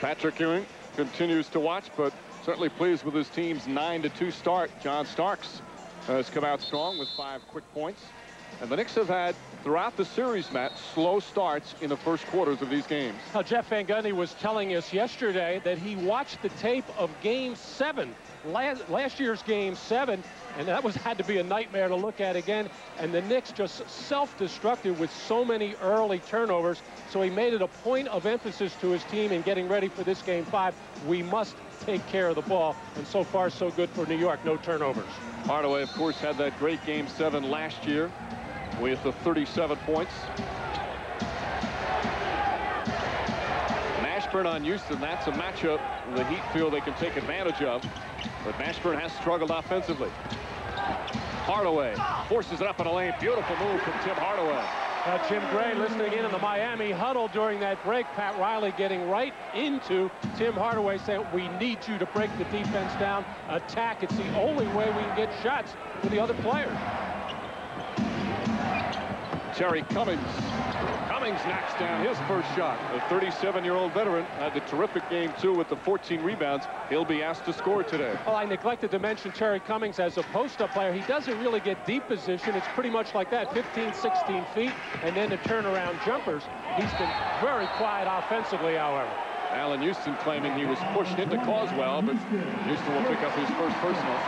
Patrick Ewing continues to watch, but certainly pleased with his team's 9-2 start. John Starks has come out strong with 5 quick points. And the Knicks have had, throughout the series, Matt, slow starts in the first quarters of these games. Now, Jeff Van Gundy was telling us yesterday that he watched the tape of Game 7, last year's Game 7, and that had to be a nightmare to look at again. And the Knicks just self-destructed with so many early turnovers. So he made it a point of emphasis to his team in getting ready for this Game 5. We must take care of the ball. And so far, so good for New York. No turnovers. Hardaway, of course, had that great Game 7 last year with the 37 points. Mashburn on Houston, that's a matchup the Heat feel they can take advantage of. But Mashburn has struggled offensively. Hardaway forces it up in the lane. Beautiful move from Tim Hardaway. Jim Gray listening in the Miami huddle during that break. Pat Riley getting right into Tim Hardaway, saying, we need you to break the defense down, attack. It's the only way we can get shots for the other players. Terry Cummings knocks down his first shot. The 37-year-old veteran had the terrific Game 2 with the 14 rebounds. He'll be asked to score today. Well, I neglected to mention Terry Cummings as a post-up player. He doesn't really get deep position. It's pretty much like that, 15, 16 feet, and then the turnaround jumpers. He's been very quiet offensively, however. Allen Houston claiming he was pushed into Causewell, but Houston will pick up his first personal.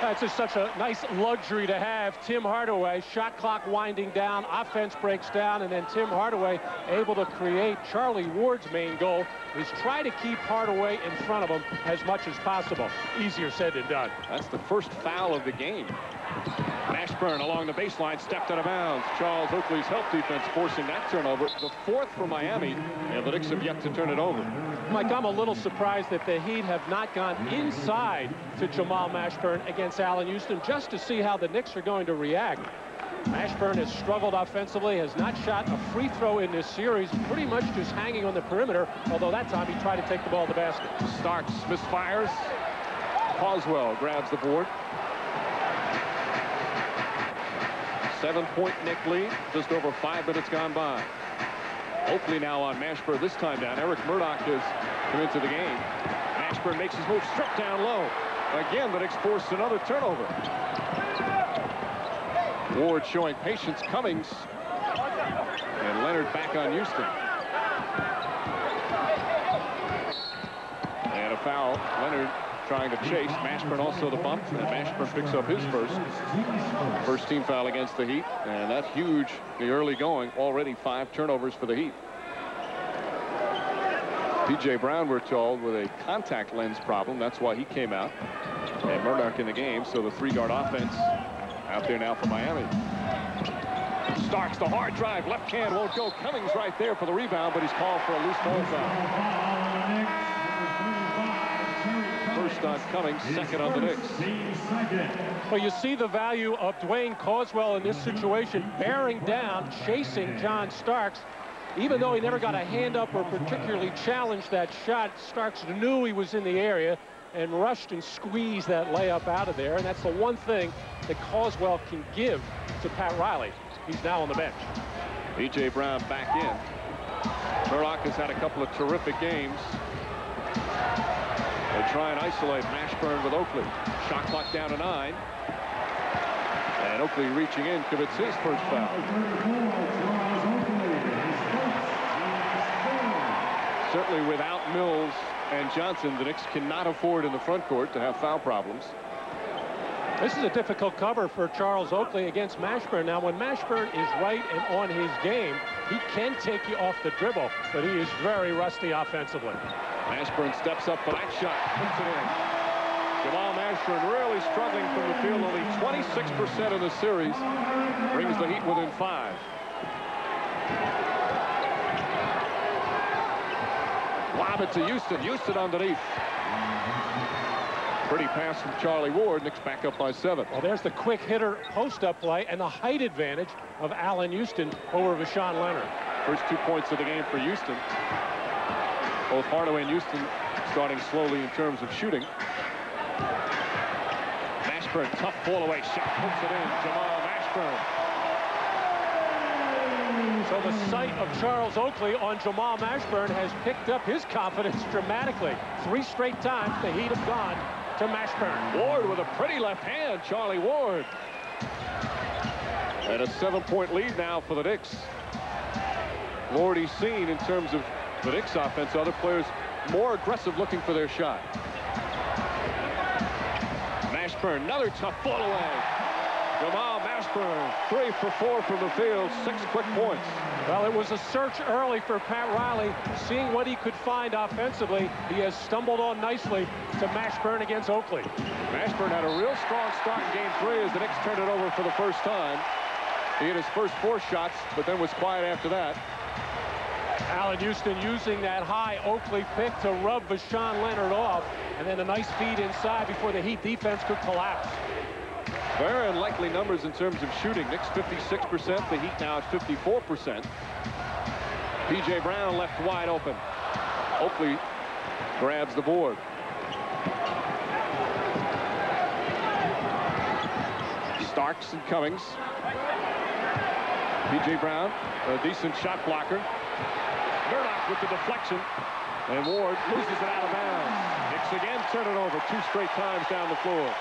It's just such a nice luxury to have. Tim Hardaway, shot clock winding down, offense breaks down, and then Tim Hardaway able to create. Charlie Ward's main goal is try to keep Hardaway in front of him as much as possible. Easier said than done. That's the first foul of the game. Mashburn along the baseline, stepped out of bounds. Charles Oakley's help defense forcing that turnover. The 4th for Miami, and the Knicks have yet to turn it over. Mike, I'm a little surprised that the Heat have not gone inside to Jamal Mashburn against Allen Houston just to see how the Knicks are going to react. Mashburn has struggled offensively, has not shot a free throw in this series, pretty much just hanging on the perimeter, although that time he tried to take the ball to the basket. Starks misfires. Causewell grabs the board. 7-point Knick lead, just over 5 minutes gone by. Oakley now on Mashburn, this time down. Eric Murdoch has come into the game. Mashburn makes his move, stripped down low. Again, the Knicks forced another turnover. Ward showing patience. Cummings and Leonard back on Houston. And a foul. Leonard trying to chase. Mashburn also the bump, and Mashburn picks up his first team foul against the Heat, and that's huge. The early going, already 5 turnovers for the Heat. P.J. Brown, we're told, with a contact lens problem. That's why he came out. And Murdoch in the game, so the 3-guard offense out there now for Miami. Starks the hard drive, left hand won't go. Cummings right there for the rebound, but he's called for a loose ball foul. First on Cummings, second on the Knicks. Well, you see the value of Dwayne Causewell in this situation, bearing down, chasing John Starks. Even though he never got a hand up or particularly challenged that shot, Starks knew he was in the area and rushed and squeezed that layup out of there. And that's the one thing that Causewell can give to Pat Riley. He's now on the bench. P.J. Brown back in. Murdoch has had a couple of terrific games. They try and isolate Mashburn with Oakley. Shot clock down to 9. And Oakley reaching in commits his first foul. Certainly without Mills and Johnson, the Knicks cannot afford in the front court to have foul problems. This is a difficult cover for Charles Oakley against Mashburn. Now, when Mashburn is right and on his game, he can take you off the dribble, but he is very rusty offensively. Mashburn steps up for that shot, puts it in. Jamal Mashburn really struggling from the field, only 26% in the series, brings the Heat within 5. Lob it to Houston. Houston underneath. Pretty pass from Charlie Ward. Knicks back up by 7. Well, there's the quick hitter post-up play and the height advantage of Allen Houston over Vashawn Leonard. First 2 points of the game for Houston. Both Hardaway and Houston starting slowly in terms of shooting. Mashburn, tough fall away shot, puts it in. Jamal Mashburn. So the sight of Charles Oakley on Jamal Mashburn has picked up his confidence dramatically. 3 straight times the Heat have gone to Mashburn. Ward with a pretty left hand, Charlie Ward. And a 7-point lead now for the Knicks. Already seen in terms of the Knicks offense, other players more aggressive looking for their shot. Mashburn, another tough float away. Jamal Mashburn, 3 for 4 from the field, 6 quick points. Well, it was a search early for Pat Riley, seeing what he could find offensively. He has stumbled on nicely to Mashburn against Oakley. Mashburn had a real strong start in game 3 as the Knicks turned it over for the first time. He had his first 4 shots, but then was quiet after that. Allen Houston using that high Oakley pick to rub Vashawn Leonard off, and then a nice feed inside before the Heat defense could collapse. Very unlikely numbers in terms of shooting. Knicks 56%, the Heat now at 54%. P.J. Brown left wide open. Oakley grabs the board. Starks and Cummings. P.J. Brown, a decent shot blocker. Murdoch with the deflection, and Ward loses it out of bounds. Knicks again turn it over 2 straight times down the floor.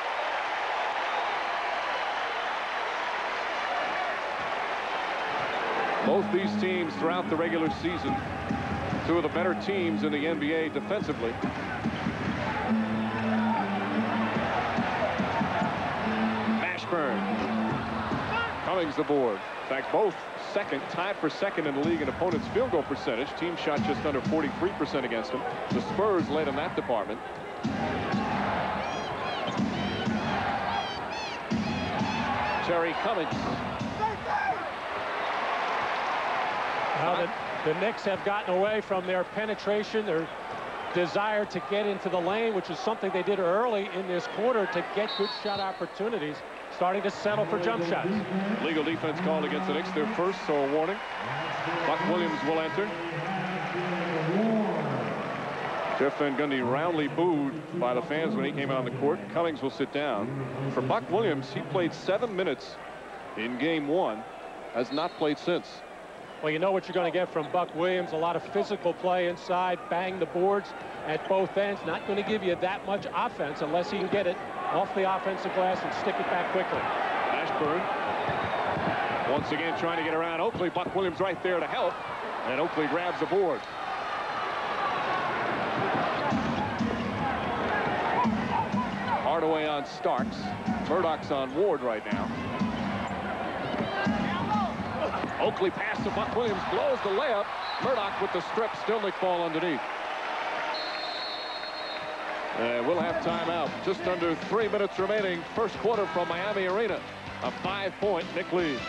Both these teams throughout the regular season, 2 of the better teams in the NBA defensively. Mashburn. Cummings the board. In fact, both tied for second in the league in opponent's field goal percentage. Team shot just under 43% against them. The Spurs led in that department. Terry Cummings. Now the Knicks have gotten away from their penetration, their desire to get into the lane, which is something they did early in this quarter to get good shot opportunities. Starting to settle for jump shots. Legal defense called against the Knicks, their first, so a warning. Buck Williams will enter. Jeff Van Gundy roundly booed by the fans when he came out on the court. Cummings will sit down. For Buck Williams, he played 7 minutes in game 1, has not played since. Well, you know what you're going to get from Buck Williams. A lot of physical play inside, bang the boards at both ends. Not going to give you that much offense unless he can get it off the offensive glass and stick it back quickly. Mashburn once again trying to get around Oakley. Buck Williams right there to help, and Oakley grabs the board. Hardaway on Starks. Murdoch's on Ward right now. Oakley pass to Buck Williams, blows the layup. Murdoch with the strip, Stillnick ball underneath. We'll have timeout. Just under 3 minutes remaining. First quarter from Miami Arena. A 5-point Knick lead.